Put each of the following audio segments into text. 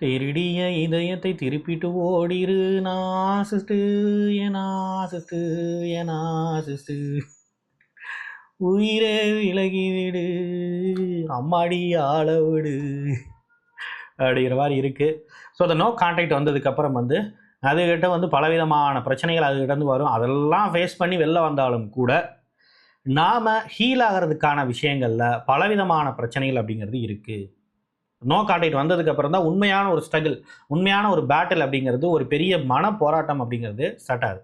திருடிய இதயத்தை திருப்பிட்டு ஓடிரு நாசிஸ்டு எனாசிஸ்டு எனாசிஸ்டு உயிரை விலகிவிடு அம்மாடி ஆள விடு அப்படிங்கிற மாதிரி இருக்குது. ஸோ அந்த நோ கான்டாக்ட் வந்ததுக்கப்புறம் வந்து அதுக்கிட்ட வந்து பலவிதமான பிரச்சனைகள் அதுக்கிட்ட வரும். அதெல்லாம் ஃபேஸ் பண்ணி வெளில வந்தாலும் கூட நாம் ஹீல் ஆகிறதுக்கான விஷயங்களில் பலவிதமான பிரச்சனைகள் அப்படிங்கிறது இருக்குது. நோ கான்டாக்ட் வந்ததுக்கப்புறம் தான் உண்மையான ஒரு ஸ்ட்ரகிள், உண்மையான ஒரு பேட்டில் அப்படிங்கிறது, ஒரு பெரிய மன போராட்டம் அப்படிங்கிறது ஸ்டார்ட் ஆகுது.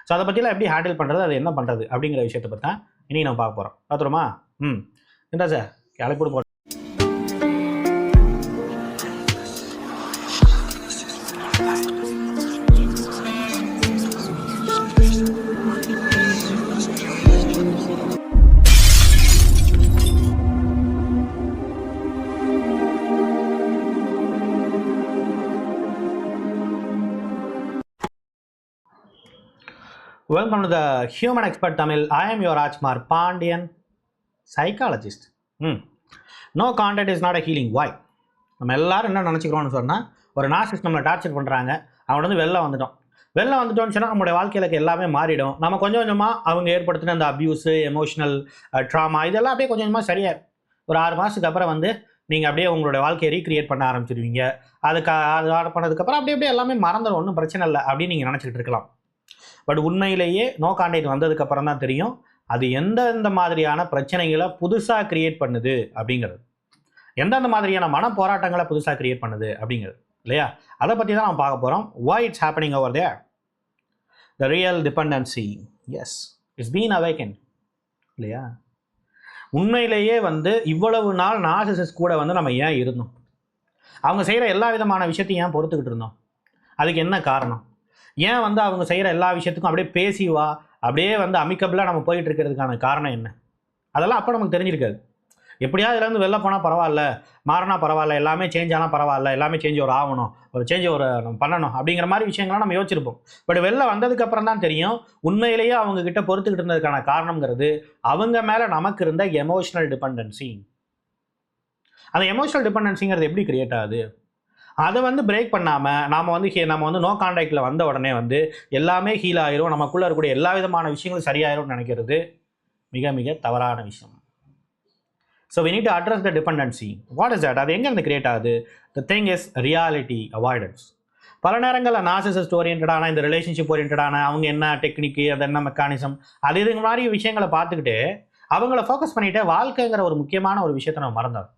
ஸோ அதை பற்றிலாம் எப்படி ஹேண்டில் பண்ணுறது, அது என்ன பண்ணுறது அப்படிங்கிற விஷயத்தை பற்றி தான் இன்றைக்கி நம்ம பார்க்க போகிறோம். பார்த்துருமா? என்ன சார் கிளப்பிடு போட்டு Welcome to the Human Expert Tamil. I am your Rajkumar Pandian, psychologist. No contact is not a healing. Why? நம்ம எல்லாரும் என்ன நினச்சிக்கிறோம்னு சொன்னால், ஒரு நார்சிஸ்ட் நம்மளை டார்ச்சர் பண்ணுறாங்க, அவன் வந்து வெளில வந்துட்டோம்னு சொன்னால் நம்மளுடைய வாழ்க்கையில் எல்லாமே மாறிடும். நம்ம கொஞ்சம் கொஞ்சமாக அவங்க ஏற்படுத்தின அந்த அப்யூஸு, எமோஷனல் ட்ராமா இதெல்லாம் அப்படியே கொஞ்சம் கொஞ்சமாக சரியாக ஒரு 6 மாதத்துக்கு அப்புறம் வந்து நீங்கள் அப்படியே உங்களுடைய வாழ்க்கையை ரீக்ரியேட் பண்ண ஆரம்பிச்சிருவீங்க. அது பண்ணதுக்கப்புறம் அப்படியே எல்லாமே மறந்துடும், ஒன்றும் பிரச்சனை இல்லை அப்படின்னு நீங்கள் நினச்சிக்கிட்டு இருக்கலாம். பட் உண்மையிலேயே நோ கான்டாக்ட் வந்ததுக்கப்புறம் தான் தெரியும் அது எந்தெந்த மாதிரியான பிரச்சனைகளை புதுசாக கிரியேட் பண்ணுது அப்படிங்கிறது, எந்தெந்த மாதிரியான மன போராட்டங்களை புதுசாக கிரியேட் பண்ணுது அப்படிங்கிறது இல்லையா. அதை பற்றி தான் நம்ம பார்க்க போகிறோம். why it's happening over there, the real dependency. yes, it's been awakened இல்லையா. உண்மையிலேயே வந்து இவ்வளவு நாள் நார்சிசிஸ்ட் கூட வந்து நம்ம ஏன் இருந்தோம், அவங்க செய்கிற எல்லா விதமான விஷயத்தையும் ஏன் பொறுத்துக்கிட்டு இருந்தோம், அதுக்கு என்ன காரணம், ஏன் வந்து அவங்க செய்கிற எல்லா விஷயத்துக்கும் அப்படியே பேசிவா அப்படியே வந்து அமிக்கபிளாக நம்ம போயிட்டு இருக்கிறதுக்கான காரணம் என்ன, அதெல்லாம் அப்போ நமக்கு தெரிஞ்சிருக்காது. எப்படியாவது இதுலேருந்து வெளில போனால் பரவாயில்ல, மாறினா பரவாயில்ல, எல்லாமே சேஞ்ச் ஆனால் பரவாயில்ல, எல்லாமே சேஞ்ச் ஒரு ஆகணும், ஒரு சேஞ்ச் ஒரு நம்ம பண்ணணும் அப்படிங்கிற மாதிரி விஷயங்கள்லாம் நம்ம யோசிச்சிருப்போம். பட் வெளில வந்ததுக்கப்புறம் தான் தெரியும் உண்மையிலேயே அவங்கக்கிட்ட பொறுத்துக்கிட்டு இருந்ததுக்கான காரணங்கிறது அவங்க மேலே நமக்கு இருந்த எமோஷனல் டிபெண்டன்சி. அந்த எமோஷனல் டிபெண்டன்சிங்கிறது எப்படி கிரியேட் ஆகுது, அதை வந்து பிரேக் பண்ணாமல் நம்ம வந்து நோ கான்டாக்டில் வந்த உடனே வந்து எல்லாமே ஹீல் ஆகிரும், நமக்குள்ளே இருக்கக்கூடிய எல்லா விதமான விஷயங்களும் சரியாயிரும்னு நினைக்கிறது மிக மிக தவறான விஷயம். So we need to address the dependency. What is that? அது எங்கேருந்து கிரியேட் ஆகுது? The thing is reality avoidance. பல நேரங்களில் நார்சிசிஸ்ட் ஓரியன்டான, இந்த ரிலேஷன்ஷிப் ஓரியன்டான அவங்க என்ன டெக்னிக்கு, அது என்ன மெக்கானிசம், அது இது மாதிரி விஷயங்களை பார்த்துக்கிட்டு அவங்கள ஃபோக்கஸ் பண்ணிவிட்டு வாழ்க்கைங்கிற ஒரு முக்கியமான ஒரு விஷயத்தை நம்ம மறந்தோம்.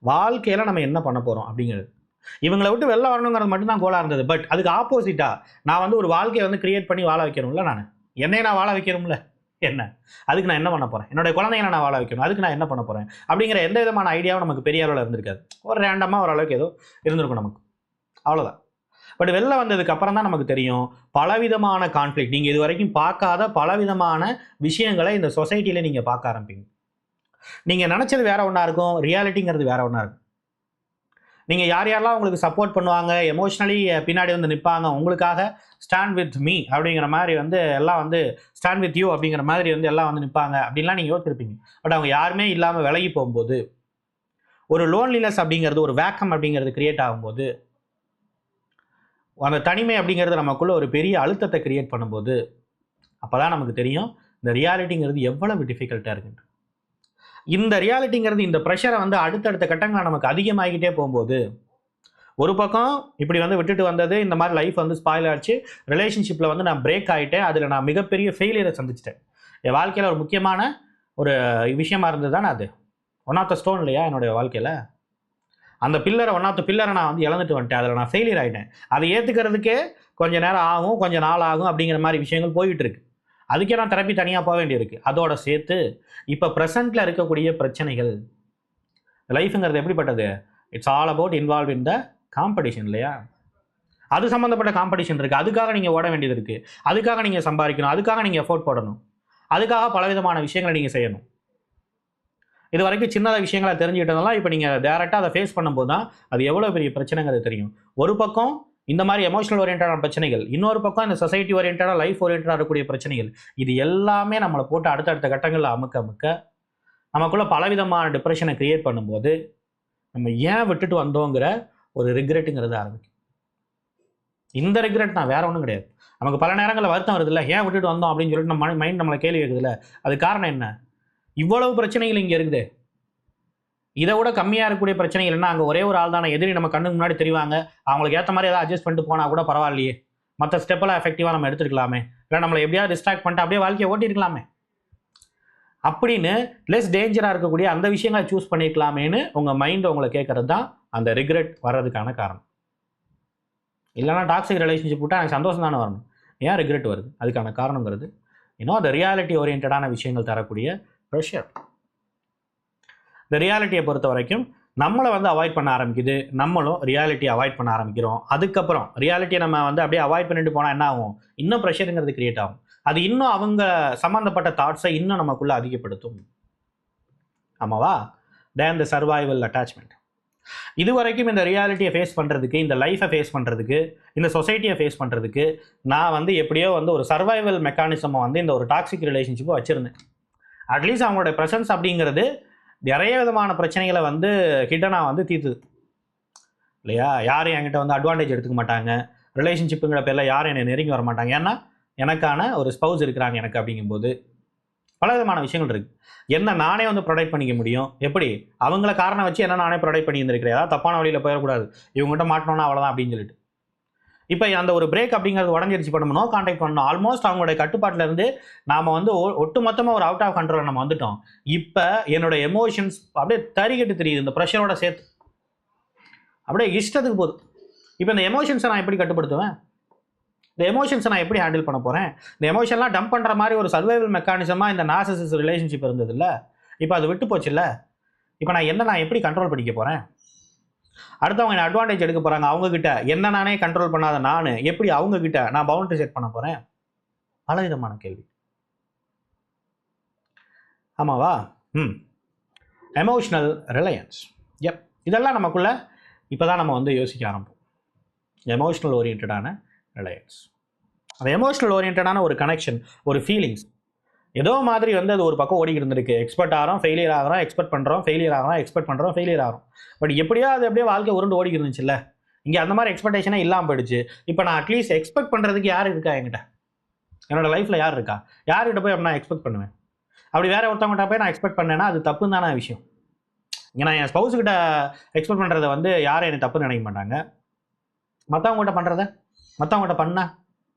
வாழ்க்கையில் நம்ம என்ன பண்ண போகிறோம் அப்படிங்கிறது, இவங்களை விட்டு வெளில வரணுங்கிறது மட்டும்தான் கோலாக இருந்தது. பட் அதுக்கு ஆப்போசிட்டாக நான் வந்து ஒரு வாழ்க்கையை வந்து கிரியேட் பண்ணி வாழ வைக்கணும்ல, நான் வாழ வைக்கணும்ல, என்ன அதுக்கு நான் என்ன பண்ண போகிறேன், என்னுடைய குழந்தைங்களை நான் வாழ வைக்கணும், அதுக்கு நான் என்ன பண்ண போகிறேன் அப்படிங்கிற எந்த விதமான ஐடியாவும் நமக்கு பெரிய அளவில் இருந்திருக்காது. ஒரு ரேண்டமாக ஓரளவுக்கு ஏதோ இருந்திருக்கும் நமக்கு, அவ்வளோதான். பட் வெளில வந்ததுக்கு அப்புறம் தான் நமக்கு தெரியும் பலவிதமான கான்ஃப்ளிக்ட், நீங்கள் இது வரைக்கும் பார்க்காத பலவிதமான விஷயங்களை இந்த சொசைட்டியில் நீங்கள் பார்க்க ஆரம்பிப்பீங்க. நீங்கள் நினச்சது வேற ஒன்றா இருக்கும், ரியாலிட்டிங்கிறது வேற ஒன்றா இருக்கும். நீங்கள் யாரெல்லாம் உங்களுக்கு சப்போர்ட் பண்ணுவாங்க, எமோஷ்னலி பின்னாடி வந்து நிற்பாங்க, உங்களுக்காக ஸ்டாண்ட் வித் மீ அப்படிங்கிற மாதிரி வந்து எல்லாம் வந்து ஸ்டாண்ட் வித் யூ அப்படிங்கிற மாதிரி வந்து எல்லாம் வந்து நிற்பாங்க அப்படின்லாம் நீங்கள் யோசிச்சிருப்பீங்க. பட் அவங்க யாருமே இல்லாமல் விலகி போகும்போது, ஒரு லோன்லினஸ் அப்படிங்கிறது, ஒரு வேக்கம் அப்படிங்கிறது கிரியேட் ஆகும்போது, அந்த தனிமை அப்படிங்கிறது நமக்குள்ள ஒரு பெரிய அழுத்தத்தை கிரியேட் பண்ணும்போது, அப்போ தான் நமக்கு தெரியும் இந்த ரியாலிட்டிங்கிறது எவ்வளவு டிஃபிகல்ட்டாக இருக்குன்னு. இந்த ரியாலிட்டிங்கிறது, இந்த ப்ரெஷரை வந்து அடுத்தடுத்த கட்டங்கள் நமக்கு அதிகமாகிக்கிட்டே போகும்போது, ஒரு பக்கம் இப்படி வந்து விட்டுட்டு வந்தது, இந்த மாதிரி லைஃப் வந்து ஸ்பாயில் ஆச்சு, ரிலேஷன்ஷிப்பில் வந்து நான் பிரேக் ஆகிட்டேன், அதில் நான் மிகப்பெரிய ஃபெயிலியரை சந்திச்சிட்டேன். என் வாழ்க்கையில் ஒரு முக்கியமான ஒரு விஷயமா இருந்தது தானே அது, ஒன் ஆஃப் த ஸ்டோன் இல்லையா என்னுடைய வாழ்க்கையில். அந்த பில்லரை, ஒன் ஆஃப் த பில்லரை நான் வந்து இழந்துட்டு வந்துட்டேன், அதில் நான் ஃபெயிலியர் ஆகிட்டேன். அதை ஏற்றுக்கிறதுக்கே கொஞ்சம் நேரம் ஆகும், கொஞ்சம் நாள் ஆகும் அப்படிங்கிற மாதிரி விஷயங்கள் போயிட்டு இருக்கு. அதுக்கே நான் தெரப்பி தனியாக போக வேண்டியிருக்கு. அதோட சேர்த்து இப்போ ப்ரெசண்ட்டில் இருக்கக்கூடிய பிரச்சனைகள், லைஃபுங்கிறது எப்படிப்பட்டது, it's all about involve in the competition இல்லையா. அது சம்மந்தப்பட்ட காம்படிஷன் இருக்குது, அதுக்காக நீங்கள் ஓட வேண்டியது இருக்குது, அதுக்காக நீங்கள் சம்பாதிக்கணும், அதுக்காக நீங்கள் எஃபோர்ட் போடணும், அதுக்காக பலவிதமான விஷயங்களை நீங்கள் செய்யணும். இது வரைக்கும் சின்னதாக விஷயங்களை தெரிஞ்சுக்கிட்டதெல்லாம் இப்போ நீங்கள் டேரெக்டாக அதை ஃபேஸ் பண்ணும்போது தான் அது எவ்வளோ பெரிய பிரச்சனைங்கிறது தெரியும். ஒரு பக்கம் இந்த மாதிரி எமோஷனல் ஓரியன்டான பிரச்சனைகள், இன்னொரு பக்கம் இந்த சொசைட்டி ஓரியன்டாக, லைஃப் ஓரியன்டாக இருக்கக்கூடிய பிரச்சனைகள், இது எல்லாமே நம்மளை போட்டு அடுத்தடுத்த கட்டங்களில் அமுக்க நமக்குள்ளே பலவிதமான டிப்ரெஷனை கிரியேட் பண்ணும்போது, நம்ம ஏன் விட்டுட்டு வந்தோங்கிற ஒரு ரிக்ரெட்டுங்கிறது ஆரம்பிக்கும். இந்த ரிக்ரெட் தான், வேற ஒன்றும் கிடையாது. நமக்கு பல நேரங்களில் வருத்தம் வருது இல்லை, ஏன் விட்டுட்டு வந்தோம் அப்படின்னு சொல்லிட்டு நம்ம மைண்ட் நம்மளை கேள்வி கேட்குதுல்ல, அது காரணம் என்ன? இவ்வளவு பிரச்சனைகள் இங்கே இருக்குது. இதை விட கம்மியாக இருக்கக்கூடிய பிரச்சனைகள் என்ன? அங்கே ஒரே ஒரு ஆள் தானே எதிரி நம்ம கண்ணுக்கு முன்னாடி தெரிவாங்க, அவங்களுக்கு ஏற்ற மாதிரி ஏதாவது அட்ஜஸ்ட் பண்ணிட்டு போனால் கூட பரவாயில்லையே, மற்ற ஸ்டெப்பெல்லாம் எஃபெக்டிவாக நம்ம எடுத்துருக்கலாமே, இல்லை நம்மளை எப்படியாவது டிஸ்ட்ராக்ட் பண்ணிட்டு அப்படியே வாழ்க்கையை ஓட்டிருக்கலாமே அப்படின்னு லெஸ் டேஞ்சராக இருக்கக்கூடிய அந்த விஷயங்களை சூஸ் பண்ணியிருக்கலாமேன்னு உங்கள் மைண்ட் உங்களை கேட்கறது தான் அந்த ரிக்ரெட் வர்றதுக்கான காரணம். இல்லைனா டாக்ஸிக் ரிலேஷன்ஷிப் விட்டால் எனக்கு சந்தோஷம் தானே வரணும், ஏன் ரிக்ரெட் வருது? அதுக்கான காரணங்கிறது இன்னும் அந்த ரியாலிட்டி ஓரியன்டான விஷயங்கள் தரக்கூடிய ப்ரெஷர். இந்த ரியாலிட்டியை பொறுத்த வரைக்கும் நம்மளை அவாய்ட் பண்ண ஆரம்பிக்குது, நம்மளும் ரியாலிட்டியை அவாய்ட் பண்ண ஆரம்பிக்கிறோம். அதுக்கப்புறம் ரியாலிட்டியை நம்ம அப்படியே அவாய்ட் பண்ணிட்டு போனால் என்ன ஆகும்? இன்னும் ப்ரெஷருங்கிறது கிரியேட் ஆகும். அது இன்னும் அவங்க சம்மந்தப்பட்ட தாட்ஸை இன்னும் நமக்குள்ளே அதிகப்படுத்தும். ஆமாவா? தேன் த சர்வைவல் அட்டாச்மெண்ட். இது வரைக்கும் இந்த ரியாலிட்டியை ஃபேஸ் பண்ணுறதுக்கு, இந்த லைஃப்பை ஃபேஸ் பண்ணுறதுக்கு, இந்த சொசைட்டியை ஃபேஸ் பண்ணுறதுக்கு நான் எப்படியோ ஒரு சர்வைவல் மெக்கானிசமை இந்த ஒரு டாக்ஸிக் ரிலேஷன்ஷிப்பை வச்சுருந்தேன். அட்லீஸ்ட் அவங்களோட ப்ரெசன்ஸ் அப்படிங்கிறது நிறைய விதமான பிரச்சனைகளை ஹிடனாக தீர்த்துது இல்லையா? யாரும் என்கிட்ட அட்வான்டேஜ் எடுத்துக்க மாட்டாங்க, ரிலேஷன்ஷிப்புங்கிற பேரில் யாரும் என்னை நெருங்கி வர மாட்டாங்க, ஏன்னா எனக்கான ஒரு ஸ்பௌஸ் இருக்கிறாங்க எனக்கு. அப்படிங்கும்போது பல விதமான விஷயங்கள் இருக்குது. என்ன நானே ப்ரொடெக்ட் பண்ணிக்க முடியும். எப்படி? அவங்கள காரணம் வச்சு என்ன நானே ப்ரொடெக்ட் பண்ணி இருந்திருக்கிறேன். ஏதாவது தப்பான வழியில் போயிடக்கூடாது, இவங்ககிட்ட மாட்டோம்னா அவ்வளோதான் அப்படின்னு சொல்லிட்டு. இப்போ அந்த ஒரு பிரேக் அப்படிங்கிறது உடஞ்சிருச்சு. இப்போ நம்ம நோ கான்டாக்ட் பண்ணணும். ஆல்மோஸ்ட் அவங்களுடைய கட்டுப்பாட்டில் இருந்து நாம் ஒட்டு மொத்தமாக ஒரு அவுட் ஆஃப் கண்ட்ரோல் நம்ம வந்துட்டோம். இப்போ என்னோட எமோஷன்ஸ் அப்படியே தறிக்கட்டு தெரியுது, இந்த ப்ரெஷரோட சேர்த்து அப்படியே இஷ்டத்துக்கு போகுது. இப்போ இந்த எமோஷன்ஸை நான் எப்படி கட்டுப்படுத்துவேன்? இந்த எமோஷன்ஸை நான் எப்படி ஹேண்டில் பண்ண போகிறேன்? இந்த எமோஷன்லாம் டம்ப் பண்ணுற மாதிரி ஒரு சர்வைவல் மெக்கானிசமாக இந்த நார்சிசிஸ்ட் ரிலேஷன்ஷிப் இருந்தது இல்லை, இப்போ அது விட்டு போச்சு இல்லை. இப்போ நான் எப்படி கண்ட்ரோல் பண்ணிக்க போகிறேன்? அடுத்தவங்க என்ன அட்வான்டேஜ் எடுக்க போகிறாங்க, அவங்கக்கிட்ட என்ன நானே கண்ட்ரோல் பண்ணாத நான் எப்படி அவங்கக்கிட்ட நான் பவுண்டரி செட் பண்ண போகிறேன்? பல விதமான கேள்வி. ஆமாவா? Emotional Reliance. இதெல்லாம் நமக்குள்ள இப்போ தான் நம்ம யோசிக்க ஆரம்பிப்போம். எமோஷ்னல் ஓரியன்டான ரிலையன்ஸ், அந்த எமோஷ்னல் ஓரியன்டான ஒரு கனெக்ஷன், ஒரு ஃபீலிங்ஸ் ஏதோ மாதிரி அது ஒரு பக்கம் ஓடிக்கிட்டு இருந்திருக்கு. எக்ஸ்பெக்ட் ஆகிறோம், ஃபெயிலியர் ஆகிறோம், எக்ஸ்பெக்ட் பண்ணுறோம், ஃபெயிலியர் ஆகிறோம், எக்ஸ்பெக்ட் பண்ணுறோம், ஃபெயிலியர் ஆகிறோம். பட் எப்படியோ அது அப்படியே வாழ்க்கை உருண்டு ஓடிக்கிட்டு இருந்துச்சுல்ல. இங்கே அந்த மாதிரி எக்ஸ்பெக்டேஷனே இல்லாமல் போயிடுச்சு. இப்போ நான் அட்லீஸ்ட் எக்ஸ்பெக்ட் பண்ணுறதுக்கு யார் இருக்கா என்கிட்ட? என்னோடய லைஃப்பில் யார் இருக்கா? யார்கிட்ட போய் நான் எக்ஸ்பெக்ட் பண்ணுவேன்? அப்படி வேறு ஒருத்தவங்கிட்ட போய் நான் எக்ஸ்பெக்ட் பண்ணேன்னா அது தப்புன்னு தானே விஷயம். இங்கே நான் என் ஸ்பௌஸுக்கிட்ட எக்ஸ்பெக்ட் பண்ணுறதை யாரும் என்னை தப்புன்னு நினைக்க மாட்டாங்க. மற்றவங்ககிட்ட பண்ணுறத மற்றவங்ககிட்ட பண்ணால்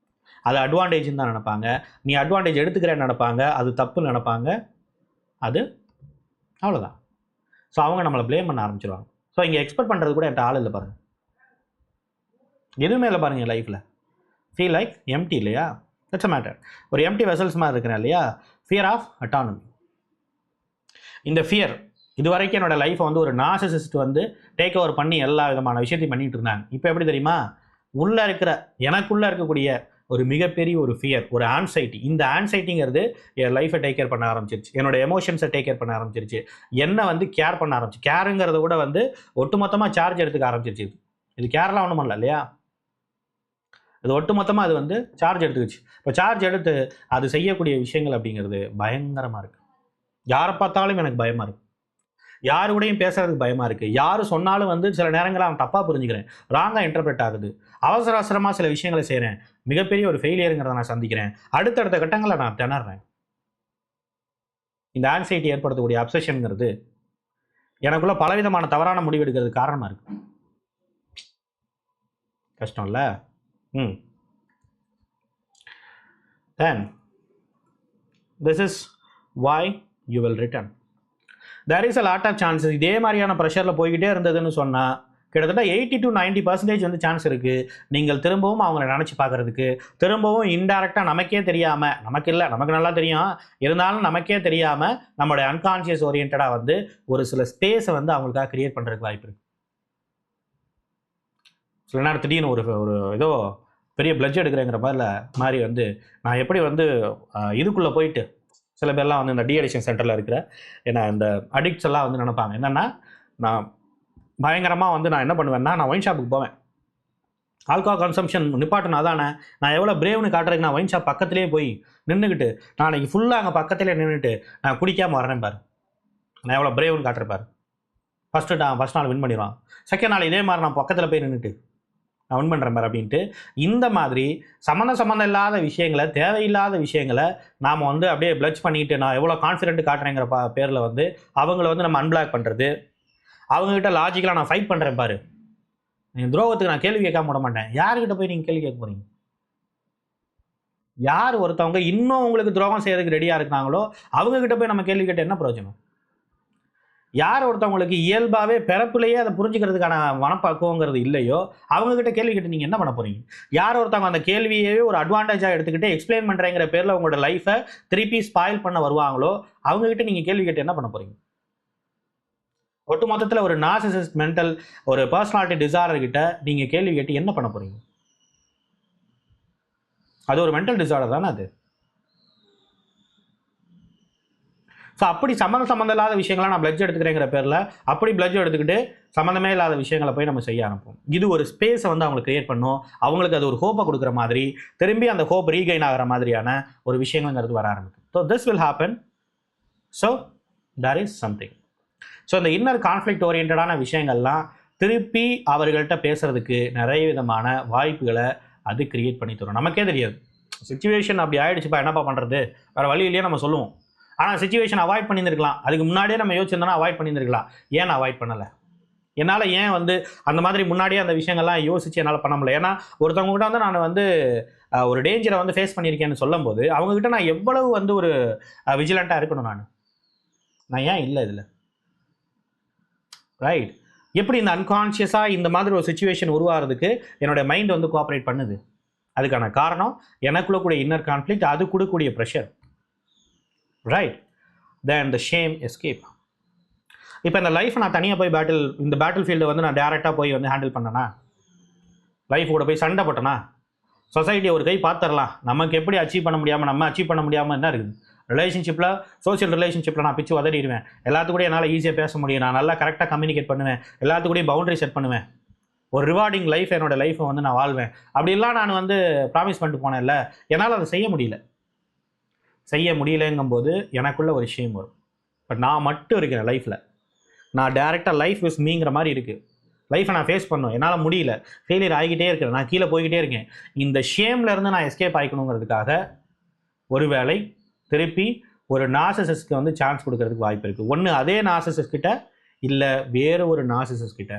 அது அட்வான்டேஜ்னு தான் நினைப்பாங்க. நீ அட்வான்டேஜ் எடுத்துக்கிறேன்னு நினைப்பாங்க, அது தப்புன்னு நினைப்பாங்க. அது அவ்வளோதான். ஸோ அவங்க நம்மளை ப்ளேம் பண்ண ஆரம்பிச்சிருவாங்க. ஸோ இங்கே எக்ஸ்பெக்ட் பண்ணுறது கூட என்கிட்ட ஆள் இல்லை பாருங்கள், எதுவுமே இல்லை பாருங்கள் லைஃப்பில். ஃபீல் லைக் எம்டி இல்லையா? That's a matter. ஒரு எம்டி வெசல்ஸ் மாதிரி இருக்கிறேன் இல்லையா? Fear of autonomy. இந்த ஃபியர் இது வரைக்கும் என்னோடய லைஃப்பை ஒரு நார்சிசிஸ்ட் டேக் ஓவர் பண்ணி எல்லா விதமான விஷயத்தையும் பண்ணிகிட்டு இருந்தாங்க. இப்போ எப்படி தெரியுமா? எனக்குள்ளே இருக்கக்கூடிய ஒரு மிகப்பெரிய ஒரு ஃபியர், ஒரு ஆன்சைட்டி. இந்த ஆன்சைட்டிங்கிறது என் லைஃப்பை டேக் கேர் பண்ண ஆரம்பிச்சிருச்சு, என்னோட எமோஷன்ஸை டேக் கேர் பண்ண ஆரம்பிச்சிருச்சு, என்ன கேர் பண்ண ஆரம்பிச்சு. கேருங்கிறத கூட ஒட்டுமொத்தமாக சார்ஜ் எடுத்துக்க ஆரம்பிச்சிருச்சு. இது கேர்லாம் ஒன்றும் பண்ணல இல்லையா? இது ஒட்டுமொத்தமாக அது சார்ஜ் எடுத்துக்கிச்சு. இப்போ சார்ஜ் எடுத்து அது செய்யக்கூடிய விஷயங்கள் அப்படிங்கிறது பயங்கரமாக இருக்குது. யாரை பார்த்தாலும் எனக்கு பயமாக இருக்குது, யாரு கூடயும் பேசுறதுக்கு பயமாக இருக்குது. யார் சொன்னாலும் சில நேரங்களில் அவன் தப்பாக புரிஞ்சுக்கிறேன், ராங்காக இன்டர்பிரட் ஆகுது, அவசர அவசரமாக சில விஷயங்களை செய்கிறேன், மிகப்பெரிய ஒரு ஃபெயிலியருங்கிறத நான் சந்திக்கிறேன், அடுத்தடுத்த கட்டங்களை நான் திணறேன். இந்த ஆன்சைட்டி ஏற்படுத்தக்கூடிய அப்சஷனுங்கிறது எனக்குள்ள பலவிதமான தவறான முடிவு எடுக்கிறதுக்கு காரணமாக இருக்குது. கஷ்டம் இல்லை? Then this is why you will return. There is a lot of chances. இதே மாதிரியான ப்ரெஷரில் போய்கிட்டே இருந்ததுன்னு சொன்னால் கிட்டத்தட்ட 80 to 90% சான்ஸ் இருக்குது நீங்கள் திரும்பவும் அவங்கள நினச்சி பார்க்குறதுக்கு, திரும்பவும் இன்டைரக்டாக நமக்கே தெரியாமல், நமக்கு இல்லை நமக்கு நல்லா தெரியும், இருந்தாலும் நமக்கே தெரியாமல் நம்மளுடைய அன்கான்ஷியஸ் ஓரியன்டாக ஒரு சில ஸ்பேஸை அவங்களுக்காக க்ரியேட் பண்ணுறதுக்கு வாய்ப்பு இருக்குது. சில நேரம் திடீர்னு ஒரு ஏதோ பெரிய பிளட்ஜ் எடுக்கிறேங்கிற மாதிரி நான் எப்படி இதுக்குள்ளே போயிட்டு சில பேர்லாம் இந்த டிஅடிக்ஷன் சென்டரில் இருக்கிற ஏன்னா இந்த அடிக்ட்ஸ் எல்லாம் நினைப்பாங்க என்னென்னா, நான் பயங்கரமாக நான் என்ன பண்ணுவேன்னா, நான் ஒயின் ஷாப்புக்கு போவேன், ஆல்கஹால் கன்சம்ஷன் நிப்பாட்டணும் அதானே, நான் எவ்வளோ பிரேவ்னு காட்டுறதுக்கு நான் ஒயின் ஷாப் பக்கத்துலேயே போய் நின்றுக்கிட்டு நான் அன்றைக்கி ஃபுல்லாக அங்கே பக்கத்துலேயே நின்றுட்டு நான் குடிக்காமல் வரேன் பாரு, நான் எவ்வளோ பிரேவ்னு காட்டுறேன் பாரு. ஃபஸ்ட் நாள் வின் பண்ணிடுவான். செகண்ட் நாள் இதே மாதிரி நான் பக்கத்தில் போய் நின்றுட்டு நான் வின் பண்ணுறேன் பாரு அப்படின்ட்டு இந்த மாதிரி சம்மந்தம் இல்லாத விஷயங்களை, தேவையில்லாத விஷயங்களை நாம் வந்து அப்படியே பிளட்ஜ் பண்ணிட்டு நான் எவ்வளோ கான்ஃபிடென்ட் காட்டுறேங்கிற பேரில் வந்து அவங்கள வந்து நம்ம அன்பிளாக் பண்ணுறது, அவங்ககிட்ட லாஜிக்கலாக நான் ஃபைட் பண்ணுறேன் பாரு, என் துரோகத்துக்கு நான் கேள்வி கேட்காம விட மாட்டேன். யாருக்கிட்ட போய் நீங்கள் கேள்வி கேட்க போகிறீங்க? யார் ஒருத்தவங்க இன்னும் உங்களுக்கு துரோகம் செய்யறதுக்கு ரெடியாக இருக்கிறாங்களோ அவங்ககிட்ட போய் நம்ம கேள்வி கேட்டு என்ன பிரயோஜனம்? யார் ஒருத்தவங்களுக்கு இயல்பாகவே பிறப்புலையே அதை புரிஞ்சுக்கிறதுக்கான மனப்பக்குவங்கிறது இல்லையோ அவங்ககிட்ட கேள்வி கேட்டு நீங்கள் என்ன பண்ண போகிறீங்க? யார் ஒருத்தவங்க அந்த கேள்வியவே ஒரு அட்வான்டேஜாக எடுத்துக்கிட்டு எக்ஸ்பிளைன் பண்ணுறேங்கிற பேரில் உங்களோட லைஃப்பை திருப்பி ஸ்பாயில் பண்ண வருவாங்களோ அவங்ககிட்ட நீங்கள் கேள்வி கேட்டு என்ன பண்ண போகிறீங்க? ஒட்டு மொத்தத்தில் ஒரு நார்சிசிஸ்ட் மென்டல் ஒரு பர்சனாலிட்டி டிசார்டர் கிட்ட நீங்கள் கேள்வி கேட்டு என்ன பண்ண போகிறீங்க? அது ஒரு மென்டல் டிசார்டர் தானே அது. ஸோ அப்படி சம்மந்தம் இல்லாத விஷயங்களாம் நான் பிளட்ஜ் எடுத்துக்கிறேங்கிற பேரில் அப்படி பிளட்ஜ் எடுத்துக்கிட்டு சம்மந்தமே இல்லாத விஷயங்களை போய் நம்ம செய்ய ஆரம்பிப்போம். இது ஒரு ஸ்பேஸை வந்து அவங்களுக்கு கிரியேட் பண்ணும். அவங்களுக்கு அது ஒரு ஹோப்பை கொடுக்குற மாதிரி, திரும்பி அந்த ஹோப் ரீகெயின் ஆகிற மாதிரியான ஒரு விஷயங்கள்ங்கிறது வர ஆரம்பிக்கும். So this will happen. So there is something. So இந்த இன்னர் கான்ஃப்ளிக்ட் ஓரியன்டான விஷயங்கள்லாம் திருப்பி அவர்கள்ட்ட பேசுகிறதுக்கு நிறைய விதமான வாய்ப்புகளை அது கிரியேட் பண்ணி தரும். நமக்கே தெரியாது சிச்சுவேஷன் அப்படி ஆகிடுச்சுப்பா, என்னப்பா பண்ணுறது, வேறு வழி இல்லையே நம்ம சொல்லுவோம். ஆனால் சிச்சுவேஷன் அவாய்ட் பண்ணியிருந்துருக்கலாம். அதுக்கு முன்னாடியே நம்ம யோசிச்சிருந்தோன்னா அவாய்ட் பண்ணியிருந்துருக்கலாம். ஏன் நான் அவாய்ட் பண்ணலை? என்னால் ஏன் வந்து அந்த மாதிரி முன்னாடியே அந்த விஷயங்கள்லாம் யோசித்து என்னால் பண்ண முடியல? ஏன்னா ஒருத்தவங்க கிட்ட வந்து நான் வந்து ஒரு டேஞ்சரை வந்து ஃபேஸ் பண்ணியிருக்கேன்னு சொல்லும்போது அவங்கக்கிட்ட நான் எவ்வளவு வந்து ஒரு விஜிலண்ட்டாக இருக்கணும். நான் ஏன் இல்லை இதில்? ரைட். எப்படி இந்த அன்கான்ஷியஸாக இந்த மாதிரி ஒரு சிச்சுவேஷன் உருவாகிறதுக்கு என்னோடய மைண்ட் வந்து கோஆப்ரேட் பண்ணுது? அதுக்கான காரணம் எனக்குள்ள கூடிய இன்னர் கான்ஃப்ளிக்ட், அது கொடுக்கக்கூடிய ப்ரெஷர். ரைட். தென் த ஷேம் எஸ்கேப். இப்போ இந்த லைஃப் நான் தனியாக போய் இந்த பேட்டில் ஃபீல்டை வந்து நான் டேரெக்டாக போய் வந்து ஹேண்டில் பண்ணேன்னா, லைஃப் கூட போய் சண்டை போட்டேன்னா, சொசைட்டியை ஒரு கை பார்த்துடலாம், நமக்கு எப்படி அச்சீவ் பண்ண முடியாமல் நம்ம அச்சீவ் பண்ண முடியாமல் என்ன இருக்குது? ரிலேஷன்ஷிப்பில், சோஷியல் ரிலேஷன்ஷிப்பில் நான் பிச்சு உதறிடுவேன். எல்லாத்துக்கூட என்னால் ஈஸியாக பேச முடியும், நான் நல்லா கரெக்டாக கம்யூனிகேட் பண்ணுவேன், எல்லாத்துக்கூடயும் பவுண்டரி செட் பண்ணுவேன், ஒரு ரிவார்டிங் லைஃப் என்னோடய லைஃப்பை வந்து நான் வாழ்வேன் அப்படிலாம் நான் வந்து ப்ராமிஸ் பண்ணிட்டு போனேன்ல, என்னால் அதை செய்ய முடியலங்கும்போது எனக்குள்ள ஒரு விஷயம் வரும். பட் நான் மட்டும் இருக்கிறேன் லைஃப்பில், நான் டேரெக்டாக லைஃப் விஸ் மீங்கிற மாதிரி இருக்குது. லைஃப்பை நான் ஃபேஸ் பண்ணணும், என்னால் முடியல, ஃபெயிலியர் ஆகிக்கிட்டே இருக்கிறேன், நான் கீழே போய்கிட்டே இருக்கேன். இந்த ஷேம்லேருந்து நான் எஸ்கேப் ஆகிக்கணுங்கிறதுக்காக ஒருவேளை திருப்பி ஒரு நார்சிசிஸ்ட்க்கு வந்து சான்ஸ் கொடுக்கறதுக்கு வாய்ப்பு இருக்குது. ஒன்று அதே நார்சிசிஸ்ட் கிட்ட, இல்லை வேறு ஒரு நார்சிசிஸ்ட் கிட்ட,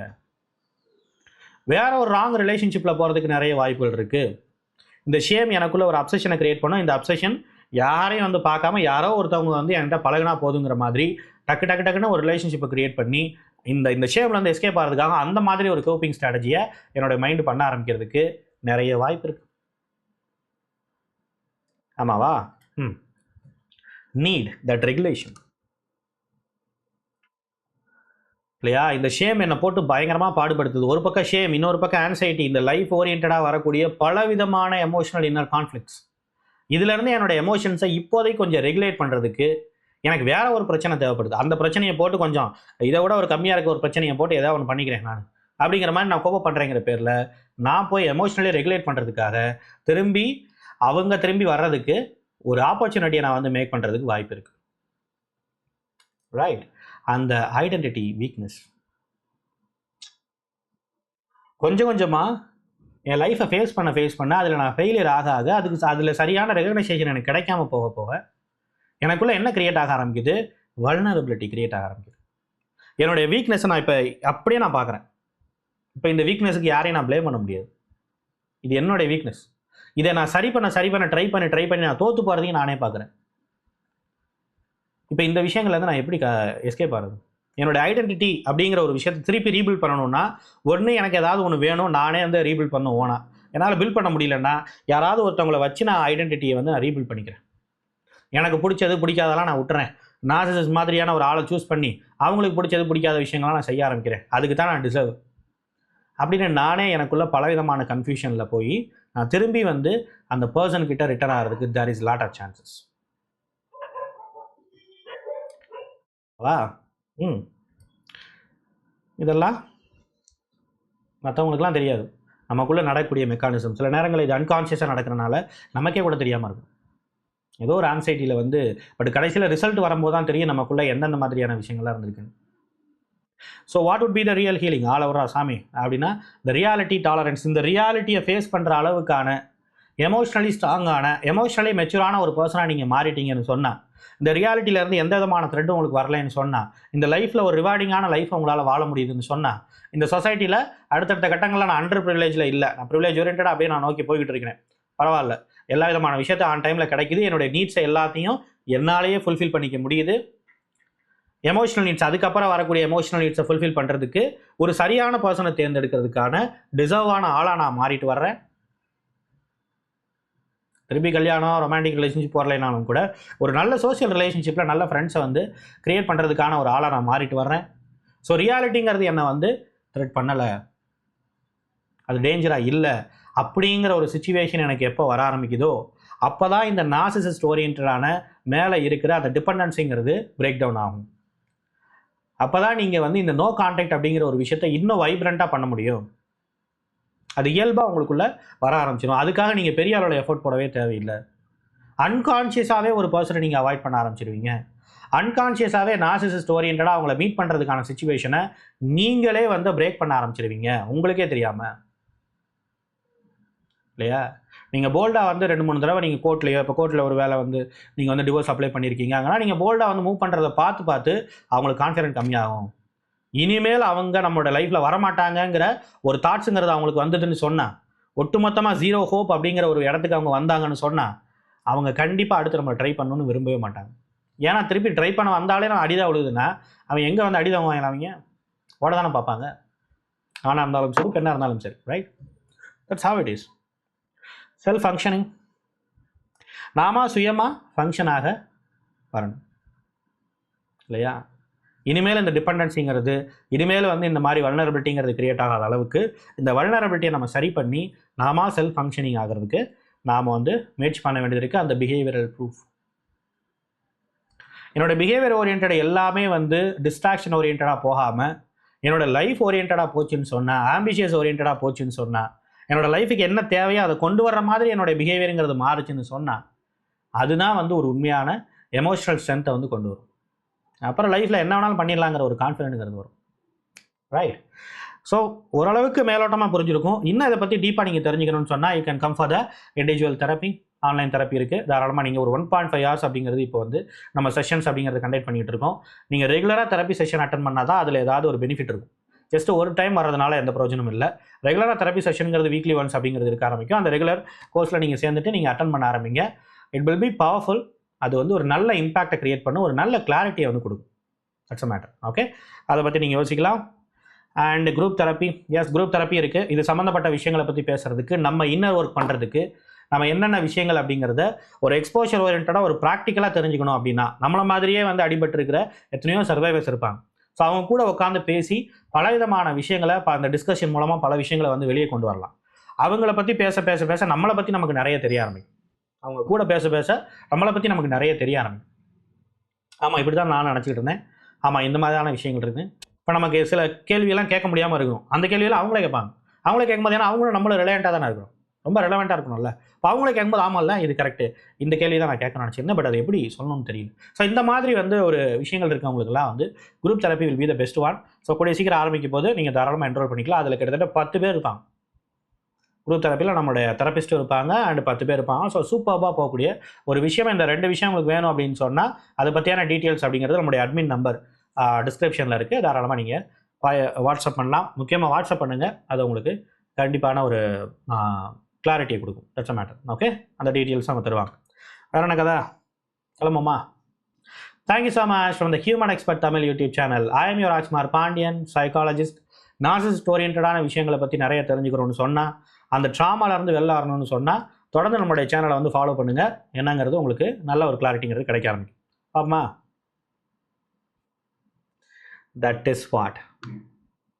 வேற ஒரு ராங் ரிலேஷன்ஷிப்பில் போகிறதுக்கு நிறைய வாய்ப்புகள் இருக்குது. இந்த ஷேம் எனக்குள்ள ஒரு அப்சஷனை கிரியேட் பண்ணும். இந்த அப்சஷன் யாரையும் வந்து பார்க்காம யாரோ ஒருத்தவங்க வந்து என்கிட்ட பழகினா போதுங்கிற மாதிரி டக்குன்னு ஒரு ரிலேஷன்ஷிப்பை கிரியேட் பண்ணி இந்த ஷேம்லேருந்து எஸ்கேப் ஆகிறதுக்காக அந்த மாதிரி ஒரு கோப்பிங் ஸ்ட்ராட்டஜியை என்னோடய மைண்டு பண்ண ஆரம்பிக்கிறதுக்கு நிறைய வாய்ப்பு இருக்குது. ஆமாவா? நீட் தட் ரெகுலேஷன் இல்லையா? இந்த ஷேம் என்னை போட்டு பயங்கரமாக பாடுபடுத்துது. ஒரு பக்கம் ஷேம், இன்னொரு பக்கம் ஆன்சைட்டி, இந்த லைஃப் ஓரியன்டாக வரக்கூடிய பலவிதமான எமோஷனல் இன்னர் கான்ஃப்ளிக்ட்ஸ். இதுலேருந்து என்னோடய எமோஷன்ஸை இப்போதைக்கு கொஞ்சம் ரெகுலேட் பண்ணுறதுக்கு எனக்கு வேற ஒரு பிரச்சனை தேவைப்படுது. அந்த பிரச்சனையை போட்டு கொஞ்சம் இதை விட ஒரு கம்மியாக இருக்க ஒரு பிரச்சனையை போட்டு ஏதாவது ஒன்று பண்ணிக்கிறேன் நான் அப்படிங்கிற மாதிரி நான் கோபம் பண்ணுறேங்கிற பேரில் நான் போய் எமோஷனலி ரெகுலேட் பண்ணுறதுக்காக திரும்பி வர்றதுக்கு ஒரு ஆப்பர்ச்சுனிட்டியை நான் வந்து மேக் பண்ணுறதுக்கு வாய்ப்பு இருக்குது. ரைட். அந்த ஐடென்டிட்டி வீக்னஸ் கொஞ்சம் கொஞ்சமாக என் லைஃப்பை ஃபேஸ் பண்ண அதில் நான் ஃபெயிலியர் ஆக அதில் சரியான ரெகக்னைசேஷன் எனக்கு கிடைக்காம போக எனக்குள்ளே என்ன கிரியேட் ஆக ஆரம்பிக்குது? வல்னரபிலிட்டி கிரியேட் ஆக ஆரம்பிக்குது. என்னுடைய வீக்னஸை நான் இப்போ அப்படியே நான் பார்க்குறேன். இப்போ இந்த வீக்னஸுக்கு யாரையும் நான் ப்ளேம் பண்ண முடியாது. இது என்னுடைய வீக்னஸ். இதை நான் சரி பண்ண ட்ரை பண்ணி நான் தோற்று போகிறதையும் நானே பார்க்குறேன். இப்போ இந்த விஷயங்கள்லேருந்து நான் எப்படி எஸ்கேப் ஆகிறது? என்னோடய ஐடென்டிட்டி அப்படிங்கிற ஒரு விஷயத்தை திருப்பி ரீபில்ட் பண்ணணும்னா ஒன்று எனக்கு ஏதாவது ஒன்று வேணும், நானே வந்து ரீபில்ட் பண்ண ஓனா. என்னால் பில்ட் பண்ண முடியலன்னா யாராவது ஒருத்தவங்களை வச்சு நான் ஐடென்டிட்டியை வந்து நான் ரீபில்ட் பண்ணிக்கிறேன். எனக்கு பிடிச்சது பிடிக்காதெல்லாம் நான் விட்டுறேன். நார்சிசிஸ்ட் மாதிரியான ஒரு ஆளை சூஸ் பண்ணி அவங்களுக்கு பிடிச்சது பிடிக்காத விஷயங்கள்லாம் நான் செய்ய ஆரம்பிக்கிறேன். அதுக்கு தான் நான் டிசர்வ் அப்படின்னு நானே எனக்குள்ள பலவிதமான கன்ஃபியூஷனில் போய் நான் திரும்பி வந்து அந்த பர்சன்கிட்ட ரிட்டர்ன் ஆகிறதுக்கு there is lot of chances. இதெல்லாம் மற்றவங்களுக்குலாம் தெரியாது. நமக்குள்ளே நடக்கக்கூடிய மெக்கானிசம். சில நேரங்கள் இது அன்கான்ஷியஸாக நடக்கிறனால நமக்கே கூட தெரியாமல் இருக்கும். ஏதோ ஒரு ஆன்சைட்டியில் வந்து பட் கடைசியில் ரிசல்ட் வரும்போது தான் தெரியும் நமக்குள்ளே எந்தெந்த மாதிரியான விஷயங்கள்லாம் இருந்திருக்குன்னு. So what would be the real healing all ஓவரா சாமி அப்படின்னா the reality tolerance. இந்த ரியாலிட்டியை ஃபேஸ் பண்ணுற அளவுக்கான எமோஷ்னலி ஸ்ட்ராங்கான எமோஷ்னலி மெச்சூரான ஒரு பர்சனாக நீங்கள் மாறிட்டீங்கன்னு சொன்னால், இந்த ரியாலிட்டியிலேருந்து எந்த விதமான த்ரெட்டும் உங்களுக்கு வரலைன்னு சொன்னால், இந்த லைஃப்பில் ஒரு ரிவார்டிங்கான லைஃப் உங்களால் வாழ முடியுதுன்னு சொன்னால், இந்த சொசைட்டியில் அடுத்தடுத்த கட்டங்களில் நான் அண்டர் ப்ரிவிலேஜில் இல்லை, நான் ப்ரிவிலேஜ் ஓரியன்டாக அப்படியே நான் நோக்கி போய்கிட்டு இருக்கிறேன். பரவாயில்ல, எல்லா விதமான விஷயத்தை ஆன் டைமில் கிடைக்குது, என்னுடைய நீட்ஸை எல்லாத்தையும் என்னாலேயே ஃபுல்ஃபில் பண்ணிக்க முடியுது. எமோஷனல் நீட்ஸ், அதுக்கப்புறம் வரக்கூடிய எமோஷனல் நீட்ஸை ஃபுல்ஃபில் பண்ணுறதுக்கு ஒரு சரியான பர்சனை தேர்ந்தெடுக்கிறதுக்கான டிசர்வான ஆளாக நான் மாறிட்டு வர்றேன். திருப்பி கல்யாணம் ரொமான்டிக் ரிலேஷன்ஷிப் வரலைனாலும் கூட ஒரு நல்ல சோஷியல் ரிலேஷன்ஷிப்பில் நல்ல ஃப்ரெண்ட்ஸை வந்து க்ரியேட் பண்ணுறதுக்கான ஒரு ஆளாக நான் மாறிட்டு வர்றேன். ஸோ ரியாலிட்டிங்கிறது என்னை வந்து த்ரெட் பண்ணலை, அது டேஞ்சராக இல்லை அப்படிங்கிற ஒரு சுச்சுவேஷன் எனக்கு எப்போ வர ஆரம்பிக்குதோ அப்போ தான் இந்த நார்சிசிஸ்ட் ஓரியன்டான மேலே இருக்கிற அந்த டிபெண்டன்சிங்கிறது பிரேக் டவுன் ஆகும். அப்போ தான் நீங்கள் வந்து இந்த நோ கான்டாக்ட் அப்படிங்கிற ஒரு விஷயத்தை இன்னும் வைப்ரண்ட்டாக பண்ண முடியும். அது இயல்பாக உங்களுக்குள்ளே வர ஆரம்பிச்சிடும். அதுக்காக நீங்கள் பெரிய அளவில் எஃபோர்ட் போடவே தேவையில்லை. அன்கான்ஷியஸாகவே ஒரு பர்சனை நீங்கள் அவாய்ட் பண்ண ஆரம்பிச்சிடுவீங்க. அன்கான்ஷியஸாகவே நார்சிசிஸ்ட் ஓரியன்டாக அவங்கள மீட் பண்ணுறதுக்கான சுச்சுவேஷனை நீங்களே வந்து பிரேக் பண்ண ஆரம்பிச்சிடுவீங்க உங்களுக்கே தெரியாமல், இல்லையா? நீங்கள் போல்டாக வந்து 2-3 தடவை நீங்கள் கோர்ட்லையோ, இப்போ கோர்ட்டில் ஒரு வேலை வந்து நீங்கள் வந்து டிவோர்ஸ் அப்ளை பண்ணியிருக்கீங்க, அதனால் நீங்கள் போல்டாக வந்து மூவ் பண்ணுறதை பார்த்து அவங்களுக்கு கான்ஃபிடென்ட் கம்மியாகும். இனிமேல் அவங்க நம்மளோட லைஃப்பில் வரமாட்டாங்கங்கிற ஒரு தாட்ஸுங்கிறது அவங்களுக்கு வந்ததுன்னு சொன்னால், ஒட்டுமொத்தமாக ஜீரோ ஹோப் அப்படிங்கிற ஒரு இடத்துக்கு அவங்க வந்தாங்கன்னு சொன்னால், அவங்க கண்டிப்பாக அடுத்து நம்ம ட்ரை பண்ணணும்னு விரும்பவே மாட்டாங்க. ஏன்னா திருப்பி ட்ரை பண்ண வந்தாலே நம்ம அடிதான் விழுதுன்னா அவன் எங்கே வந்து அடிதான் வாங்கலாம், அவங்க ஓட தானே பார்ப்பாங்க. ஆணாக இருந்தாலும் சரி, பெண்ணாக இருந்தாலும் சரி, right? That's how it is. Self functioning, நாம சுயமாக ஃபங்க்ஷனாக வரணும், இல்லையா? இனிமேல் இந்த டிபெண்டன்சிங்கிறது, இனிமேல் வந்து இந்த மாதிரி வல்னரபிலிட்டிங்கிறது கிரியேட் ஆகாத அளவுக்கு இந்த வல்னரபிலிட்டியை நம்ம சரி பண்ணி நாம செல்ஃப் ஃபங்க்ஷனிங் ஆகிறதுக்கு நாம் வந்து முயற்சி பண்ண வேண்டியது இருக்குது. அந்த பிஹேவியரல் ப்ரூஃப், என்னோடய பிஹேவியர் ஓரியன்ட் எல்லாமே வந்து டிஸ்ட்ராக்ஷன் ஓரியன்டாக போகாமல் என்னோடய லைஃப் ஓரியன்டாக போச்சுன்னு சொன்னால், ஆம்பிஷியஸ் ஓரியன்டாக போச்சுன்னு சொன்னால், என்னோடய லைஃபுக்கு என்ன தேவையோ அதை கொண்டு வர்ற மாதிரி என்னோடய பிஹேவியருங்கிறது மாறுச்சுன்னு சொன்னால், அதுதான் வந்து ஒரு உண்மையான எமோஷனல் ஸ்ட்ரென்த்தை வந்து கொண்டு வரும். அப்புறம் லைஃப்பில் என்ன வேணாலும் பண்ணிடலாங்கிற ஒரு கான்ஃபிடென்ட்ங்கிறது வரும், ரைட்? ஸோ ஓரளவுக்கு மேலோட்டமாக புரிஞ்சிருக்கும். இன்னும் இதை பற்றி டீப்பாக நீங்கள் தெரிஞ்சுக்கணும்னு சொன்னால், you can come for the individual therapy. Online therapy இருக்குது, தாராளமாக நீங்கள் ஒரு 1.5 hours அப்படிங்கிறது இப்போ வந்து நம்ம செஷன்ஸ் அப்படிங்கிறது கண்டக்ட் பண்ணிகிட்டு இருக்கோம். நீங்கள் ரெகுலராக தெரப்பி செஷன் அட்டன் பண்ணால் தான் அதில் ஏதாவது ஒரு பெனிஃபிட் இருக்கும். ஜஸ்ட் ஒரு டைம் வரதுனால எந்த பிரயோஜனமும் இல்லை. ரெகுலராக தெரப்பி செஷனுங்கிறது வீக்லி ஒன்ஸ் அப்படிங்கிறது இருக்க ஆரம்பிக்கும். அந்த ரெகுலர் கோர்ஸில் நீங்கள் சேர்ந்துட்டு நீங்கள் அட்டன் பண்ண ஆரம்பிங்க. It will be powerful. அது வந்து ஒரு நல்ல இம்பாக்டை கிரியேட் பண்ண, ஒரு நல்ல கிளாரிட்டியை வந்து கொடுக்கும். That's a matter. ஓகே, அதை பற்றி நீங்கள் யோசிக்கலாம். And group therapy, yes group therapy இருக்குது. இது சம்மந்தப்பட்ட விஷயங்களை பற்றி பேசுகிறதுக்கு, நம்ம இன்னர் ஒர்க் பண்ணுறதுக்கு, நம்ம என்னென்ன விஷயங்கள் அப்படிங்கிறத ஒரு எக்ஸ்போஷர் ஓரியன்டாக ஒரு ப்ராக்டிக்கலாக தெரிஞ்சுக்கணும் அப்படின்னா, நம்மளை மாதிரியே வந்து அடிபட்டு இருக்கிற எத்தனையோ சர்வைவர்ஸ் இருப்பாங்க. ஸோ அவங்க கூட உட்காந்து பேசி பல விதமான விஷயங்களை அந்த டிஸ்கஷன் மூலமாக பல விஷயங்களை வந்து வெளியே கொண்டு வரலாம். அவங்கள பற்றி பேச பேச பேச நம்மளை பற்றி நமக்கு நிறைய தெரிய ஆரம்பிக்கும். அவங்க கூட பேச பேச நம்மளை பற்றி நமக்கு நிறைய தெரிய ஆரம்பிக்கும். ஆமாம், இப்படி தான் நான் நினச்சிக்கிட்டு இருந்தேன், ஆமாம் இந்த மாதிரியான விஷயங்கள் இருக்குது. இப்போ நமக்கு சில கேள்வியெல்லாம் கேட்க முடியாமல் இருக்கும். அந்த கேள்வியெல்லாம் அவங்களே கேட்பாங்க. அவங்களே கேட்கும்போது, ஏன்னா அவங்களும் நம்மளும் ரிலையண்ட்டாக தானே இருக்கிறோம், ரொம்ப ரெலவெண்ட்டாக இருக்கணும்ல. இப்போ அவங்களே கேட்கும்போது, ஆமாம்ல இது கரெக்டு, இந்த கேள்வி தான் நான் கேட்க நினச்சிருந்தேன், பட் அது எப்படி சொல்லணும்னு தெரியல. ஸோ இந்த மாதிரி வந்து ஒரு விஷயங்கள் இருக்கவங்களுக்குலாம் வந்து group therapy will be the best one. So கூடிய சீக்கிரம் ஆரம்பிக்கும் போது நீங்கள் தாராளமாக என்ரோல் பண்ணிக்கலாம். அதில் கிட்டத்தட்ட 10 பேர் இருப்பாங்க. குரூப் தெரப்பியில் நம்மளுடைய தெரப்பிஸ்ட்டும் இருப்பாங்க அண்ட் 10 பேர் இருப்பாங்க. ஸோ சூப்பராக போகக்கூடிய ஒரு விஷயம். இந்த 2 விஷயம் உங்களுக்கு வேணும் அப்படின்னு சொன்னால், அதை பற்றியான டீட்டெயில்ஸ் அப்படிங்கிறது நம்மளுடைய அட்மின் நம்பர் டிஸ்கிரிப்ஷனில் இருக்குது. தாராளமாக நீங்கள் வாட்ஸ்அப் பண்ணலாம். முக்கியமாக வாட்ஸ்அப் பண்ணுங்கள், அது உங்களுக்கு கண்டிப்பான ஒரு கிளாரிட்டியை கொடுக்கும். That's a matter. ஓகே, அந்த டீட்டெயில்ஸ் அவங்க தருவாங்க. வேறு என்ன கதை, கிளம்புமா? Thank you so much from the human expert Tamil YouTube channel. I am your Rajkumar Pandian, psychologist. Narcissist ஓரியன்டான விஷயங்களை பற்றி நிறைய தெரிஞ்சுக்கணும்னு சொன்னால், அந்த ட்ராமாவிலேருந்து வெளில வரணும்னு சொன்னால், தொடர்ந்து நம்மளுடைய சேனலை வந்து ஃபாலோ பண்ணுங்கள். என்னங்கிறது உங்களுக்கு நல்ல ஒரு கிளாரிட்டிங்கிறது கிடைக்க ஆரம்பிக்கும். ஆமாம், that is what